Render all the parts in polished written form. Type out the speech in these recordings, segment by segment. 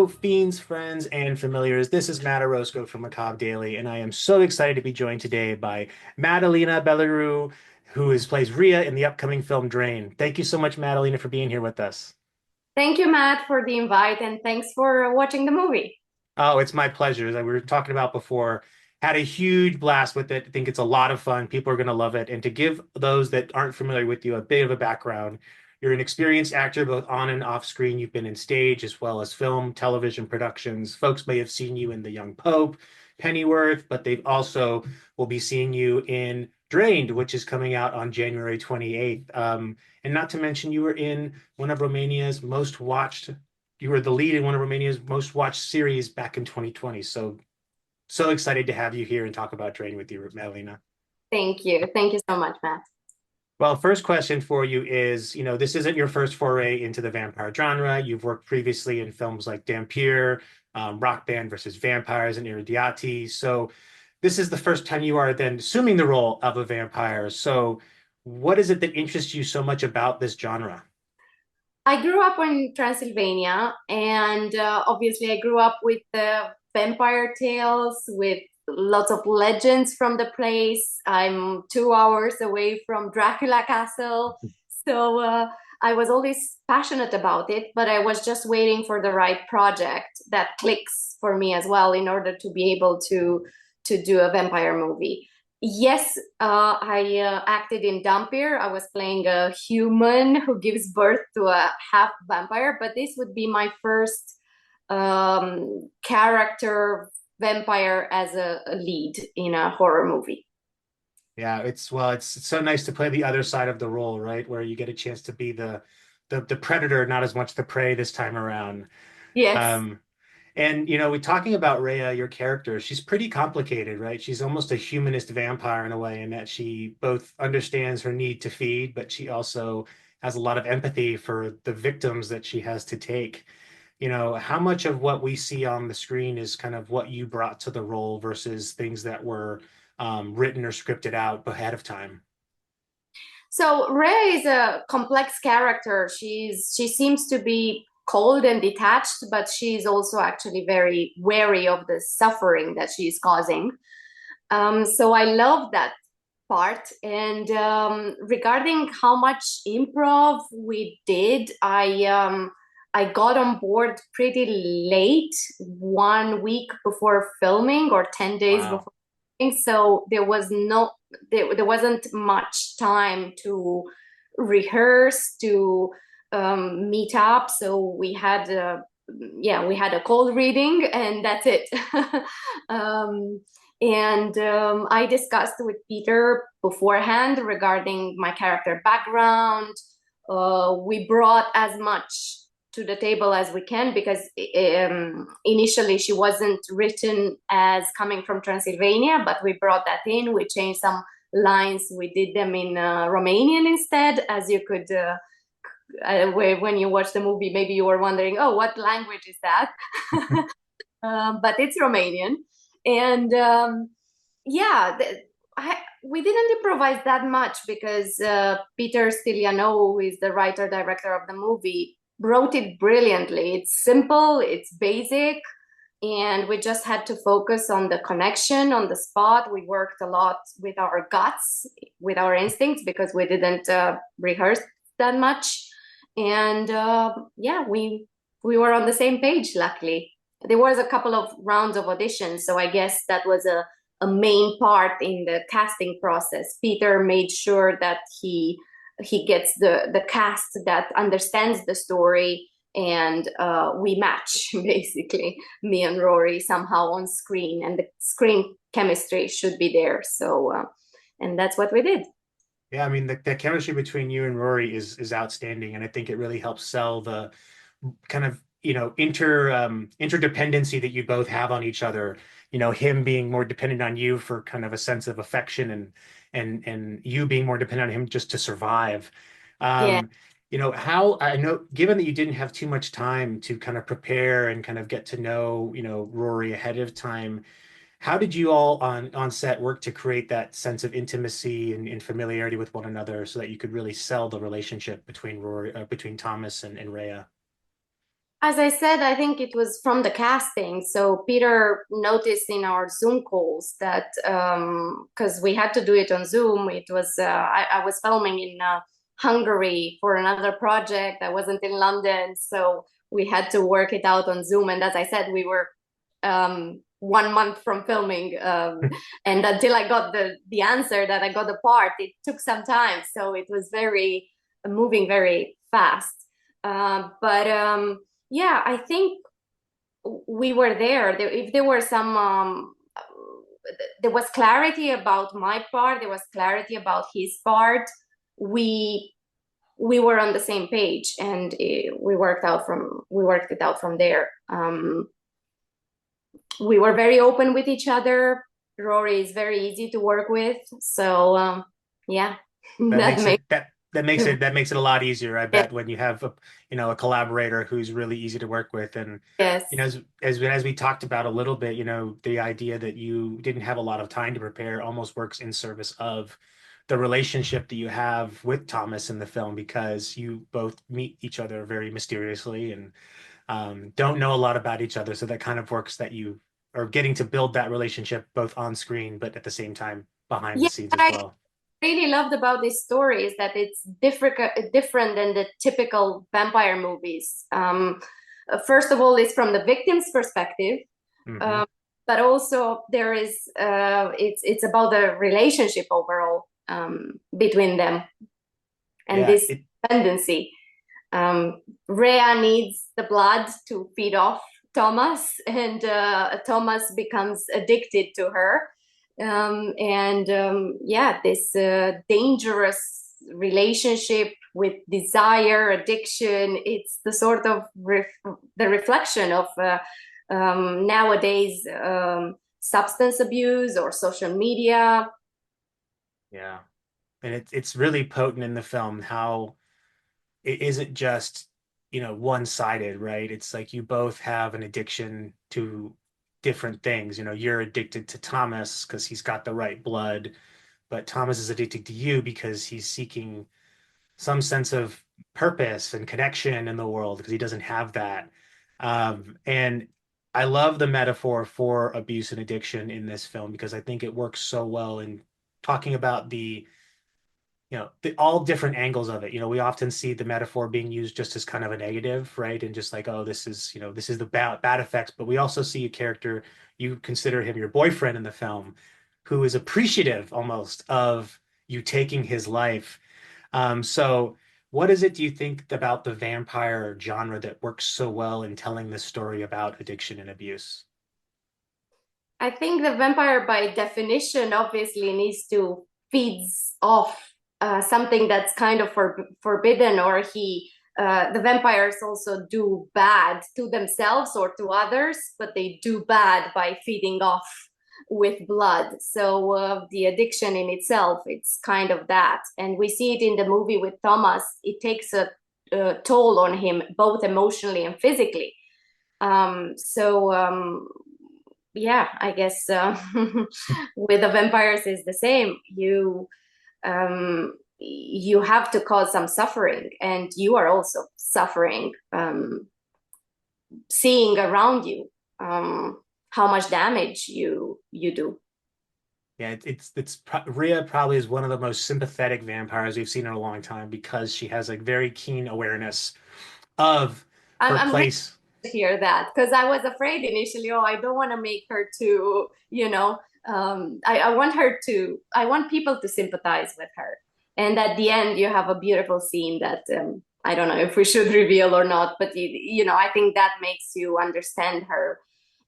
Hello, fiends, friends, and familiars. This is Matt Orozco from Macabre Daily, and I am so excited to be joined today by Madalina Bellariu, plays Rhea in the upcoming film Drain. Thank you so much, Madalina, for being here with us. Thank you, Matt, for the invite, and thanks for watching the movie. Oh, it's my pleasure. As we were talking about before, had a huge blast with it. I think it's a lot of fun. People are going to love it. And to give those that aren't familiar with you a bit of a background, you're an experienced actor both on and off screen. You've been in stage as well as film, television productions. Folks may have seen you in The Young Pope, Pennyworth, but they've also will be seeing you in Drained, which is coming out on January 28th. And not to mention, you were in one of Romania's most watched you were the lead in one of Romania's most watched series back in 2020. So excited to have you here and talk about Drain with you, Madalena. Thank you. Thank you so much, Matt. Well, first question for you is, this isn't your first foray into the vampire genre. You've worked previously in films like Dampier, Rock Band versus Vampires, and Irradiati. So this is the first time you are then assuming the role of a vampire. So what is it that interests you so much about this genre? I grew up in Transylvania, and obviously, I grew up with the vampire tales, with lots of legends from the place. I'm 2 hours away from Dracula Castle, so I was always passionate about it, but I was just waiting for the right project that clicks for me as well in order to be able to do a vampire movie. Yes, I acted in Dampier. I was playing a human who gives birth to a half vampire, but this would be my first character vampire as a lead in a horror movie. Yeah, it's so nice to play the other side of the role, right? Where you get a chance to be the predator, not as much the prey this time around. Yes. Um, and we talking about Rhea, your character, she's pretty complicated, right? She's almost a humanist vampire in a way, in that she both understands her need to feed, but she also has a lot of empathy for the victims that she has to take. How much of what we see on the screen is kind of what you brought to the role versus things that were written or scripted out ahead of time? So Rhea is a complex character. She seems to be cold and detached, but she's also actually very wary of the suffering that she's causing. So I love that part. And regarding how much improv we did, I got on board pretty late, 1 week before filming or 10 days Wow. before. So there wasn't much time to rehearse, to meet up. So we had a cold reading, and that's it. um, and I discussed with Peter beforehand regarding my character background. We brought as much to the table as we can because initially she wasn't written as coming from Transylvania, but we brought that in. We changed some lines. We did them in Romanian instead, as you could. When you watch the movie, maybe you were wondering, oh, what language is that? But it's Romanian. And yeah, we didn't improvise that much because Peter Stylianou, who is the writer director of the movie, wrote it brilliantly. It's simple, it's basic, and we just had to focus on the connection on the spot. We worked a lot with our guts, with our instincts, because we didn't rehearse that much. And yeah, we were on the same page, luckily. There was a couple of rounds of auditions, so I guess that was a main part in the casting process. Peter made sure that he gets the cast that understands the story, and we match basically, me and Rory, somehow on screen, and the screen chemistry should be there. So and that's what we did. Yeah, I mean the chemistry between you and Rory is outstanding, and I think it really helps sell the kind of interdependency that you both have on each other. Him being more dependent on you for kind of a sense of affection, and you being more dependent on him just to survive. Yeah. How I know, given that you didn't have too much time to kind of prepare and kind of get to know, Rory ahead of time, how did you all on set work to create that sense of intimacy and familiarity with one another so that you could really sell the relationship between between Thomas and Rhea? As I said, I think it was from the casting. So Peter noticed in our Zoom calls that because we had to do it on Zoom, it was I was filming in Hungary for another project. I wasn't in London, so we had to work it out on Zoom. And as I said, we were 1 month from filming, and until I got the answer that I got the part, it took some time. So it was very moving very fast. But yeah, I think we were there. If there were some, there was clarity about my part. There was clarity about his part. We we were on the same page, and we worked it out from there. We were very open with each other. Rory is very easy to work with, so yeah, That that makes it makes that makes it a lot easier, I bet, when you have a collaborator who's really easy to work with. And yes. as we talked about a little bit, the idea that you didn't have a lot of time to prepare almost works in service of the relationship that you have with Thomas in the film, because you both meet each other very mysteriously and don't know a lot about each other. So that kind of works, that you are getting to build that relationship both on screen, but at the same time behind the Yeah, scenes as I well. really loved about this story is that it's different than the typical vampire movies. First of all, it's from the victim's perspective, Hmm. um, but also there is it's about the relationship overall between them and Yeah, this tendency. Rhea needs the blood to feed off Thomas, and Thomas becomes addicted to her. And yeah, this dangerous relationship with desire, addiction, it's the sort of the reflection of nowadays substance abuse or social media. yeah. And it's really potent in the film how it isn't just, one-sided, right? It's like you both have an addiction to different things. You're addicted to Thomas because he's got the right blood, but Thomas is addicted to you because he's seeking some sense of purpose and connection in the world because he doesn't have that. And I love the metaphor for abuse and addiction in this film because I think it works so well in talking about all different angles of it. We often see the metaphor being used just as kind of a negative, right? And just like, oh, this is the bad effects. But we also see a character, you consider him your boyfriend in the film, who is appreciative almost of you taking his life. So what is it, do you think, about the vampire genre that works so well in telling this story about addiction and abuse? I think the vampire, by definition, obviously needs to feeds off something that's kind of forbidden, or the vampires also do bad to themselves or to others, but they do bad by feeding off with blood. So the addiction in itself, it's kind of that, and we see it in the movie with Thomas. It takes a toll on him, both emotionally and physically. So yeah, I guess with the vampires is the same. You have to cause some suffering, and you are also suffering, seeing around you how much damage you do. Yeah, Rhea probably is one of the most sympathetic vampires we've seen in a long time because she has a very keen awareness of her I'm really place. to hear that, because I was afraid initially. Oh, I don't want to make her too, I want her to. I want people to sympathize with her, and at the end, you have a beautiful scene that I don't know if we should reveal or not, but I think that makes you understand her,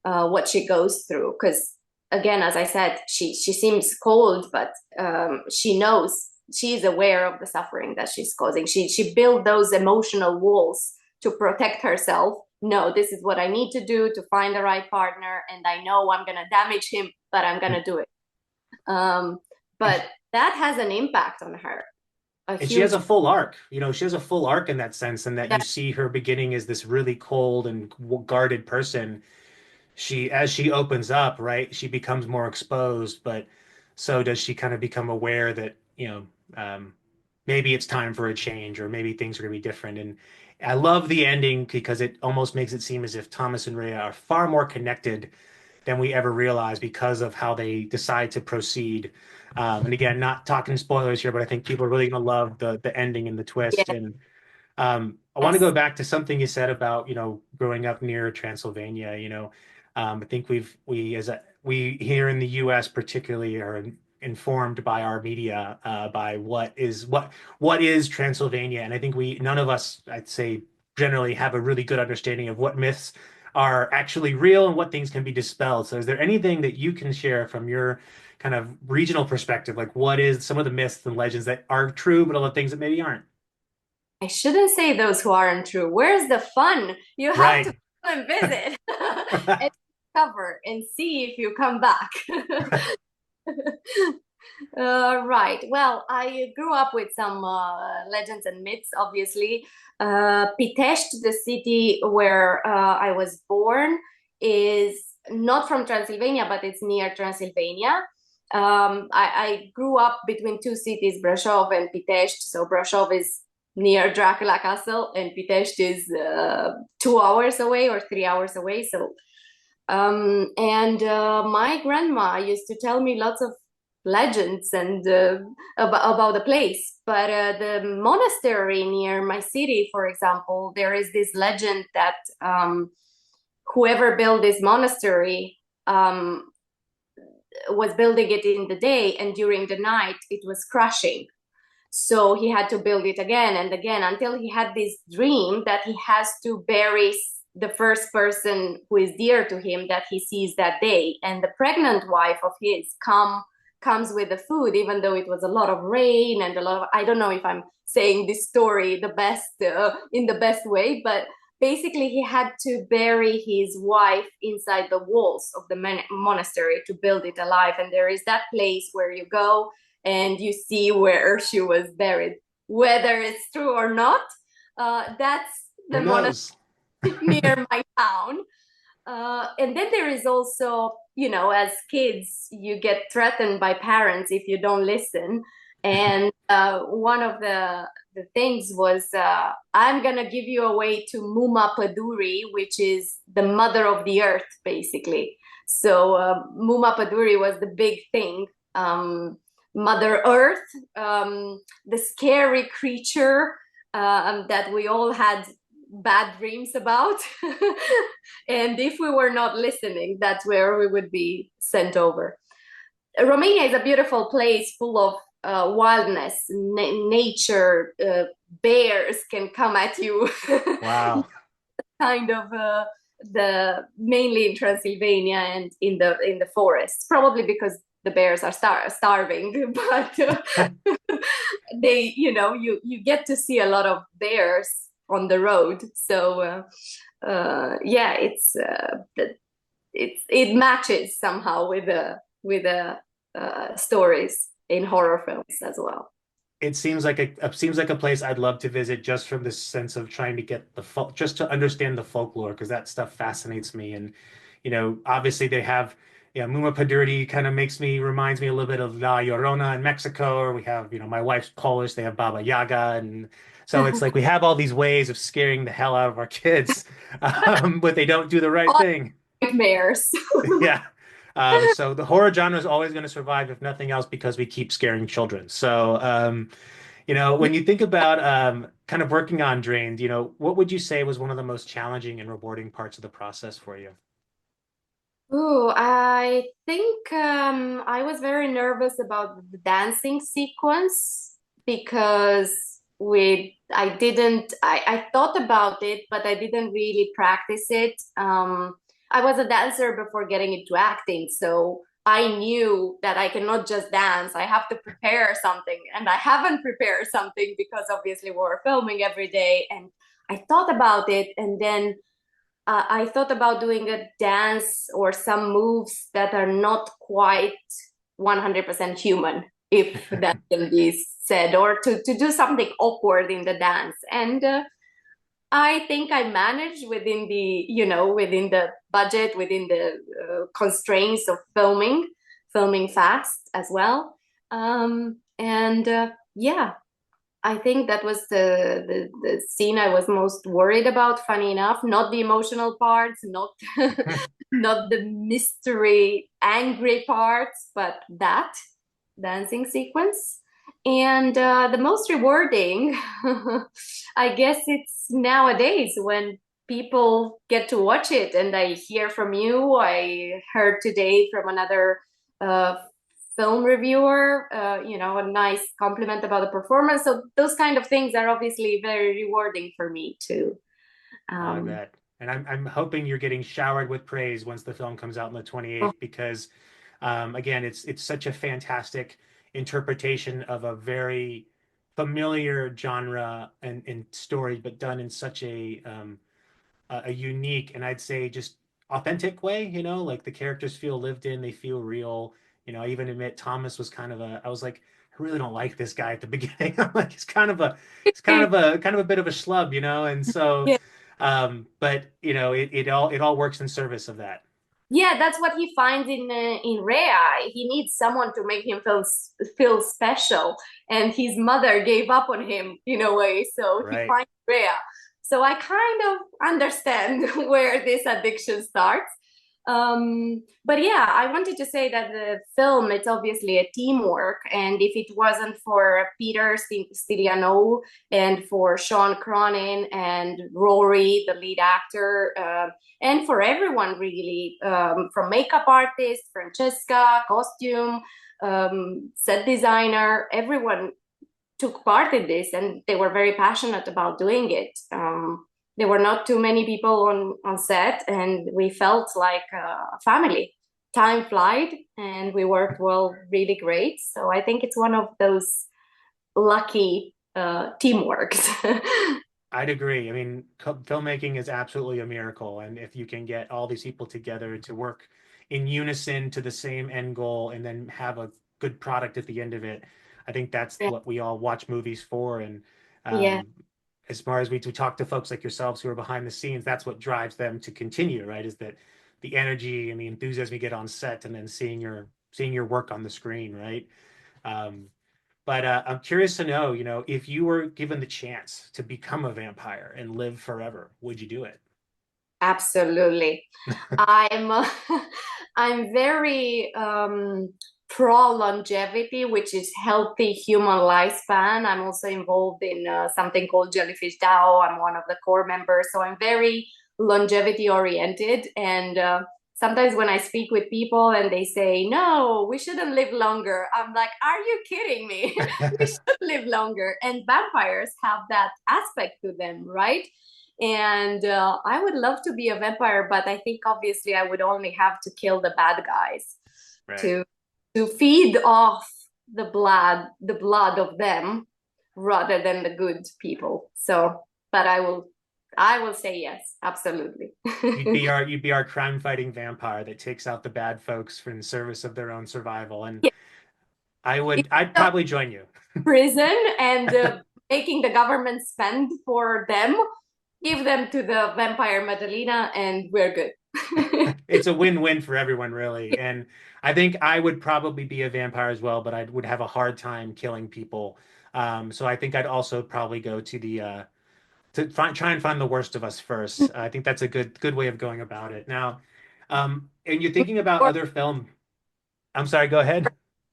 what she goes through. Because again, as I said, she seems cold, but she knows, she's aware of the suffering that she's causing. She built those emotional walls to protect herself. No, this is what I need to do to find the right partner, and I know I'm gonna damage him, but I'm gonna do it. Um, And, but that has an impact on her, a and she has huge. a full arc. She has a full arc in that sense, and that Yeah, you see her beginning as this really cold and guarded person. As she opens up, right, she becomes more exposed, but so does she kind of become aware that, maybe it's time for a change or maybe things are going to be different. And I love the ending because it almost makes it seem as if Thomas and Rhea are far more connected than we ever realized because of how they decide to proceed. And again, not talking spoilers here, but I think people are really going to love the ending and the twist. And I want to go Yes. back to something you said about, growing up near Transylvania. I think we here in the U.S. particularly are informed by our media by what is Transylvania, and I think we none of us, I'd say, generally have a really good understanding of what myths are actually real and what things can be dispelled. So, is there anything that you can share from your kind of regional perspective, like what is some of the myths and legends that are true, but all the things that maybe aren't? I shouldn't say those who aren't true. Where's the fun? You have to Right. go and visit and cover and see if you come back. Right. Well, I grew up with some legends and myths, obviously. Pitești, the city where I was born, is not from Transylvania, but it's near Transylvania. I grew up between two cities, Brașov and Pitești. So Brașov is near Dracula Castle, and Pitești is 2 hours away or 3 hours away. So, and my grandma used to tell me lots of legends and about the place. But the monastery near my city, for example, there is this legend that whoever built this monastery was building it in the day, and during the night it was crashing. So he had to build it again and again until he had this dream that he has to bury the first person who is dear to him that he sees that day. And the pregnant wife of his comes with the food, even though it was a lot of rain and a lot of, I don't know if I'm saying this story the best in the best way, but basically he had to bury his wife inside the walls of the monastery to build it alive. And there is that place where you go and you see where she was buried. Whether it's true or not, that's Who the monastery knows? near my town. And then there is also, as kids, you get threatened by parents if you don't listen. And one of the things was, I'm going to give you away to Muma Paduri, which is the mother of the earth, basically. So Muma Paduri was the big thing. Mother Earth, the scary creature that we all had bad dreams about. And if we were not listening, that's where we would be sent over. Romania is a beautiful place full of wildness, nature. Bears can come at you, Wow. kind of the mainly in Transylvania and in the forests. Probably because the bears are starving, but they, you get to see a lot of bears on the road. So yeah, it matches somehow with the stories in horror films as well. It seems like a place I'd love to visit just from this sense of trying to get just to understand the folklore because that stuff fascinates me. And obviously they have, yeah, Muma Padurdi kind of reminds me a little bit of La Llorona in Mexico, or we have, my wife's Polish, they have Baba Yaga, and so it's like we have all these ways of scaring the hell out of our kids, but they don't do the right All thing. nightmares. Yeah. So the horror genre is always going to survive, if nothing else, because we keep scaring children. So, when you think about kind of working on Drained, what would you say was one of the most challenging and rewarding parts of the process for you? Ooh, I think I was very nervous about the dancing sequence because I thought about it, but I didn't really practice it. I was a dancer before getting into acting, so I knew that I cannot just dance. I have to prepare something, and I haven't prepared something because obviously we're filming every day. And I thought about it, and then I thought about doing a dance or some moves that are not quite 100% human, if that can be said, or to do something awkward in the dance. And I think I managed within the budget, within the constraints of filming fast as well. And yeah, I think that was the scene I was most worried about, funny enough. Not the emotional parts, not not the mystery, angry parts, but that dancing sequence. And the most rewarding, I guess it's nowadays when people get to watch it and I hear from you. I heard today from another uh, film reviewer, a nice compliment about the performance. So those kind of things are obviously very rewarding for me too. I Um, bet. And I'm hoping you're getting showered with praise once the film comes out on the oh, 28th because again it's such a fantastic interpretation of a very familiar genre and story, but done in such a unique and I'd say just authentic way, like the characters feel lived in, they feel real. I even admit Thomas was I was like, I really don't like this guy at the beginning. I'm like, he's kind of a bit of a schlub, and so yeah. but it all works in service of that. Yeah, that's what he finds in Rhea. He needs someone to make him feel special, and his mother gave up on him in a way. So he Right. finds Rhea. So I kind of understand where this addiction starts. But yeah, I wanted to say that the film, it's obviously a teamwork, and if it wasn't for Peter Stylianou and for Sean Cronin and Rory, the lead actor. And for everyone really, from makeup artist, Francesca, costume, set designer, everyone took part in this and they were very passionate about doing it. There were not too many people on set and we felt like a family. Time flied and we worked well, really great. So I think it's one of those lucky teamworks. I'd agree. I mean, filmmaking is absolutely a miracle, and if you can get all these people together to work in unison to the same end goal and then have a good product at the end of it, I think that's Yeah. what we all watch movies for. And Yeah. um, as far as we talk to folks like yourselves who are behind the scenes, that's what drives them to continue, right? Is that the energy and the enthusiasm you get on set, and then seeing your work on the screen, right? Um, but I'm curious to know, if you were given the chance to become a vampire and live forever, would you do it? Absolutely. I'm I'm very pro longevity, which is healthy human lifespan. I'm also involved in something called Jellyfish DAO. I'm one of the core members, so I'm very longevity oriented. And sometimes when I speak with people and they say, "No, we shouldn't live longer," I'm like, "Are you kidding me? We should live longer." And vampires have that aspect to them, right? And I would love to be a vampire, but I think obviously I would only have to kill the bad guys Right. to feed off the blood of them rather than the good people. So, but I will say yes, absolutely. You'd be our crime fighting vampire that takes out the bad folks for in service of their own survival. And Yeah, I'd instead of probably join you. prison and making the government spend for them, give them to the vampire Madalina, and we're good. It's a win-win for everyone, really. And I think I would probably be a vampire as well, but I would have a hard time killing people. So I think I'd also probably go try and find the worst of us first. I think that's a good way of going about it. Now, and you're thinking about Or other film. I'm sorry, go ahead.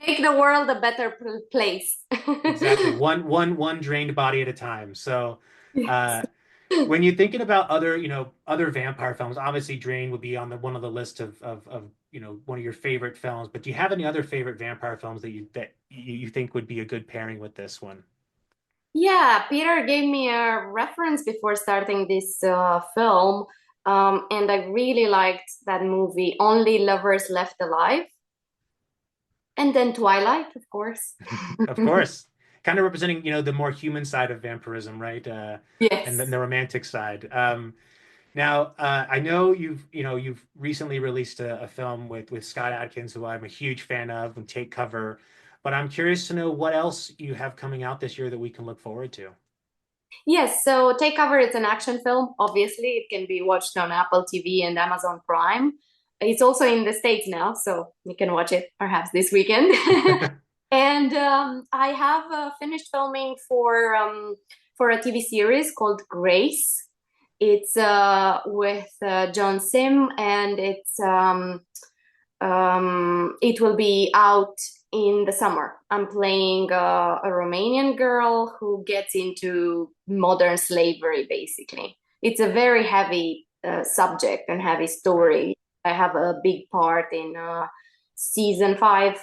make the world a better place. Exactly. One drained body at a time. So, Yes. uh, when you're thinking about other vampire films, obviously Drain would be on the one of the list of one of your favorite films. But do you have any other favorite vampire films that you think would be a good pairing with this one? Yeah, Peter gave me a reference before starting this film, and I really liked that movie, Only Lovers Left Alive, and then Twilight, of course. Of course, kind of representing the more human side of vampirism, right? And then Yes. the romantic side. Now, I know you've recently released a film with Scott Adkins, who I'm a huge fan of, and Take Cover. But I'm curious to know what else you have coming out this year that we can look forward to. Yes, so Take Cover is an action film. Obviously, it can be watched on Apple TV and Amazon Prime. It's also in the States now, so you can watch it perhaps this weekend. And I have finished filming for a TV series called Grace. It's with John Sim, and it will be out in the summer. I'm playing a Romanian girl who gets into modern slavery, basically. It's a very heavy subject and heavy Right. story. I have a big part in season 5,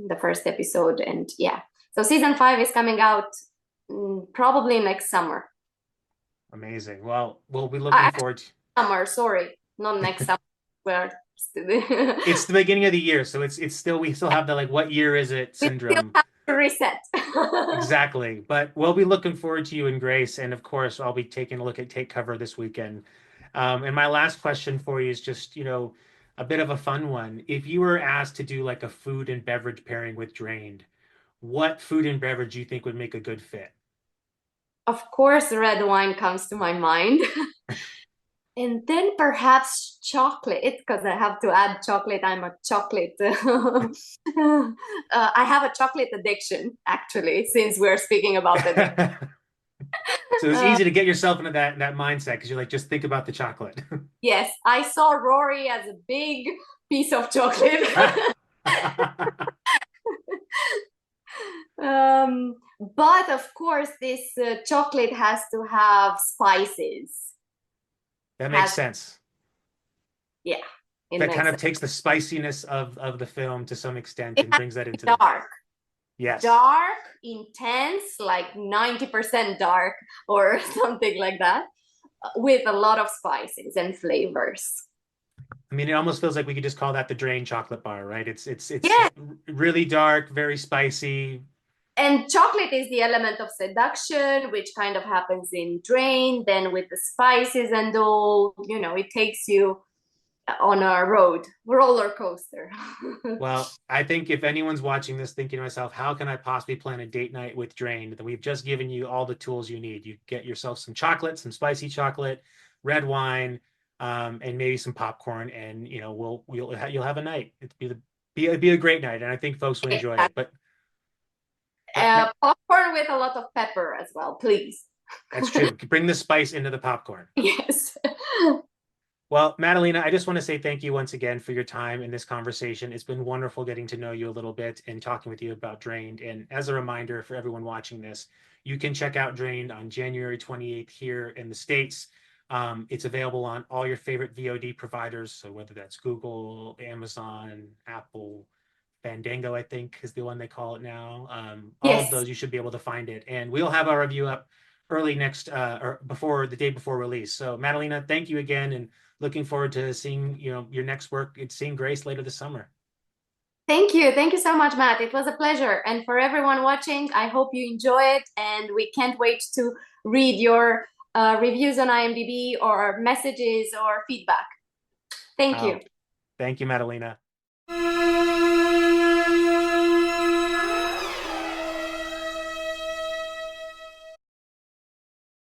the first episode, and yeah. So season 5 is coming out probably next summer. Amazing. Well, we'll be looking forward to Summer, sorry, not next summer. We're it's the beginning of the year, so it's still we still have the like what year is it we still syndrome. have to reset. Exactly. But we'll be looking forward to you and Grace. And of course, I'll be taking a look at Take Cover this weekend. And my last question for you is just, a bit of a fun one. If you were asked to do like a food and beverage pairing with Drained, what food and beverage do you think would make a good fit? Of course, red wine comes to my mind. And then perhaps chocolate, because I have to add chocolate. I'm a chocolate. I have a chocolate addiction, actually, since we're speaking about it. So it's easy to get yourself into that mindset because you're like, just think about the chocolate. Yes, I saw Rory as a big piece of chocolate. But of course, this chocolate has to have spices. That makes Has sense. Yeah, it That kind makes of sense. takes the spiciness of the film to some extent It and has brings that to into be the dark, yes. dark, intense, like 90% dark or something like that, with a lot of spices and flavors. I mean, it almost feels like we could just call that the Drain chocolate bar, right? It's Yeah, really dark, very spicy. and chocolate is the element of seduction, which kind of happens in Drain. Then with the spices and all, it takes you on a roller coaster. Well, I think if anyone's watching this thinking to myself, how can I possibly plan a date night with Drain? Then we've just given you all the tools you need. You get yourself some chocolate, some spicy chocolate, red wine, and maybe some popcorn, and you'll have a night. It'd be a great night, and I think folks will enjoy it. But Popcorn with a lot of pepper as well, please. that's true. Bring the spice into the popcorn. Yes. Well, Madalina, I just want to say thank you once again for your time in this conversation. It's been wonderful getting to know you a little bit and talking with you about Drained. And as a reminder for everyone watching this, you can check out Drained on January 28th here in the States. It's available on all your favorite VOD providers. So whether that's Google, Amazon, Apple, Fandango, I think is the one they call it now. All of Yes. those, you should be able to find it. And we'll have our review up early next or before the day before release. So Madalina, thank you again, and looking forward to seeing your next work. It's seeing Grace later this summer. Thank you. Thank you so much, Matt. It was a pleasure. And for everyone watching, I hope you enjoy it. And we can't wait to read your reviews on IMDb or messages or feedback. Thank Oh, you. thank you, Madalina.